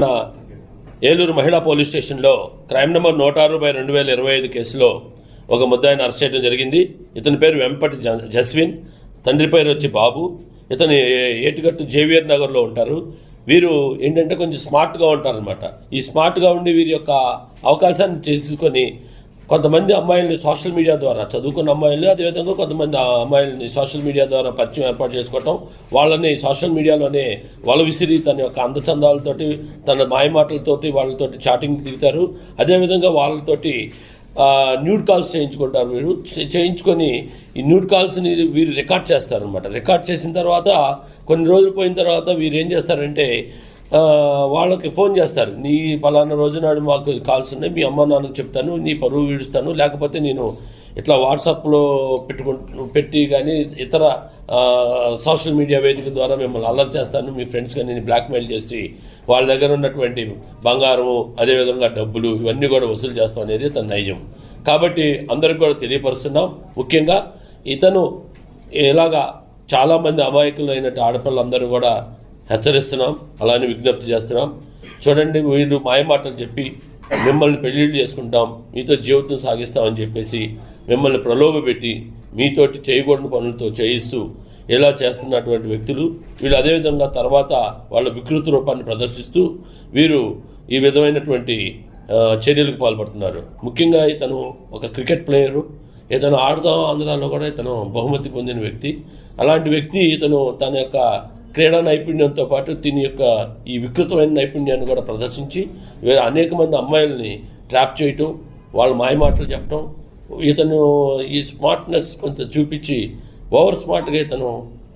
మన ఏలూరు మహిళా పోలీస్ స్టేషన్లో క్రైమ్ నెంబర్ 106/2025 కేసులో ఒక ముద్దాయిని అరెస్ట్ చేయడం జరిగింది. ఇతని పేరు వెంపటి జస్విన్, తండ్రి పేరు వచ్చి బాబు. ఇతని ఏటుగట్టు జేవియర్ నగర్లో ఉంటారు. వీరు ఏంటంటే కొంచెం స్మార్ట్గా ఉంటారనమాట. ఈ స్మార్ట్గా ఉండి వీరి యొక్క అవకాశాన్ని చేసుకొని కొంతమంది అమ్మాయిల్ని సోషల్ మీడియా ద్వారా, చదువుకున్న అమ్మాయిల్ని, అదేవిధంగా కొంతమంది అమ్మాయిల్ని సోషల్ మీడియా ద్వారా పరిచయం ఏర్పాటు చేసుకోవటం, వాళ్ళని సోషల్ మీడియాలోనే వల విసిరి తన యొక్క అందచందాలతోటి, తన మాయమాటలతోటి వాళ్ళతోటి చాటింగ్ దిగుతారు. అదేవిధంగా వాళ్ళతోటి న్యూడ్ కాల్స్ చేయించుకుంటారు. వీరు చేయించుకొని ఈ న్యూడ్ కాల్స్ని వీరు రికార్డ్ చేస్తారనమాట. రికార్డ్ చేసిన తర్వాత కొన్ని రోజులు పోయిన తర్వాత వీరు ఏం చేస్తారంటే వాళ్ళకి ఫోన్ చేస్తారు. నీ పలానా రోజు నాడు మాకు కాల్స్ ఉన్నాయి, మీ అమ్మ నాన్నకు చెప్తాను, నీ పరువు వీడుస్తాను, లేకపోతే నేను ఇట్లా వాట్సాప్లో పెట్టి కానీ ఇతర సోషల్ మీడియా వేదిక ద్వారా మిమ్మల్ని అల్లరి చేస్తాను, మీ ఫ్రెండ్స్ కానీ నేను బ్లాక్మెయిల్ చేసి వాళ్ళ దగ్గర ఉన్నటువంటి బంగారము, అదేవిధంగా డబ్బులు ఇవన్నీ కూడా వసూలు చేస్తాం అనేది తన నైజం. కాబట్టి అందరికి కూడా తెలియపరుస్తున్నాం. ముఖ్యంగా ఇతను ఇలాగా చాలామంది అమాయకులైన ఆడపిల్లలందరూ కూడా హెచ్చరిస్తున్నాం, అలానే విజ్ఞప్తి చేస్తున్నాం. చూడండి, వీళ్ళు మాయమాటలు చెప్పి మిమ్మల్ని పెళ్ళిళ్ళు చేసుకుంటాం, మీతో జీవితం సాగిస్తామని చెప్పేసి మిమ్మల్ని ప్రలోభపెట్టి మీతోటి చేయకూడని పనులతో చేయిస్తూ ఇలా చేస్తున్నటువంటి వ్యక్తులు వీళ్ళు. అదేవిధంగా తర్వాత వాళ్ళ వికృతి రూపాన్ని ప్రదర్శిస్తూ వీరు ఈ విధమైనటువంటి చర్యలకు పాల్పడుతున్నారు. ముఖ్యంగా ఇతను ఒక క్రికెట్ ప్లేయరు. ఇతను ఆడదాం ఆంధ్రాలో కూడా ఇతను బహుమతి పొందిన వ్యక్తి. అలాంటి వ్యక్తి ఇతను తన యొక్క క్రీడా నైపుణ్యంతో పాటు దీని యొక్క ఈ వికృతమైన నైపుణ్యాన్ని కూడా ప్రదర్శించి అనేక మంది అమ్మాయిల్ని ట్రాప్ చేయటం, వాళ్ళ మాయమాటలు చెప్పడం, ఇతను ఈ స్మార్ట్నెస్ కొంత చూపించి ఓవర్ స్మార్ట్గా ఇతను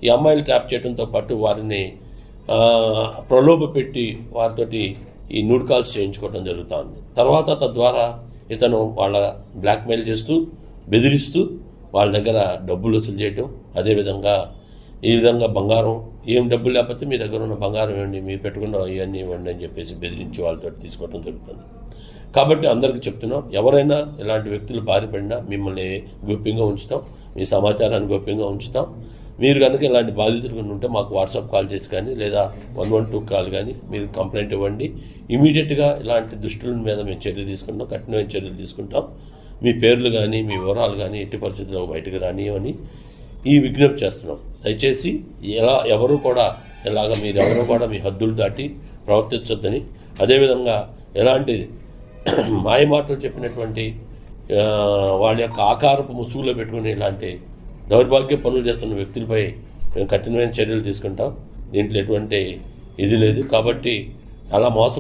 ఈ అమ్మాయిలు ట్రాప్ చేయడంతో పాటు వారిని ప్రలోభ పెట్టి వారితోటి ఈ న్యూడ్ కాల్స్ చేయించుకోవడం జరుగుతుంది. తర్వాత తద్వారా ఇతను వాళ్ళ బ్లాక్మెయిల్ చేస్తూ, బెదిరిస్తూ వాళ్ళ దగ్గర డబ్బులు వసూలు చేయటం, అదేవిధంగా ఈ విధంగా బంగారం, ఏం డబ్బులు లేకపోతే మీ దగ్గర ఉన్న బంగారం ఇవ్వండి, మీరు పెట్టుకున్న ఇవన్నీ ఇవ్వండి అని చెప్పేసి బెదిరించి వాళ్ళతో తీసుకోవడం జరుగుతుంది. కాబట్టి అందరికీ చెప్తున్నాం, ఎవరైనా ఇలాంటి వ్యక్తులు బారిపడినా మిమ్మల్ని గోప్యంగా ఉంచుతాం, మీ సమాచారాన్ని గోప్యంగా ఉంచుతాం. మీరు కనుక ఇలాంటి బాధితులు ఉంటే మాకు వాట్సాప్ కాల్ చేసి కానీ లేదా 112 కాల్ కానీ మీరు కంప్లైంట్ ఇవ్వండి. ఇమీడియట్గా ఇలాంటి దుష్టుల మీద మేము చర్య తీసుకుంటాం, కఠినమైన చర్యలు తీసుకుంటాం. మీ పేర్లు కానీ మీ వివరాలు కానీ ఎట్టి పరిస్థితుల్లో బయటకు రానియమని ఈ విజ్ఞప్తి చేస్తున్నాం. దయచేసి ఎవరు కూడా మీరెవరు కూడా మీ హద్దులు దాటి ప్రవర్తించొద్దని, అదేవిధంగా ఎలాంటి మాయమాటలు చెప్పినటువంటి వాళ్ళ యొక్క ఆకారపు ముసుగులో పెట్టుకుని ఇలాంటి దౌర్భాగ్య పనులు చేస్తున్న వ్యక్తులపై మేము కఠినమైన చర్యలు తీసుకుంటాం. దీంట్లో ఎటువంటి ఇది లేదు. కాబట్టి అలా మోసం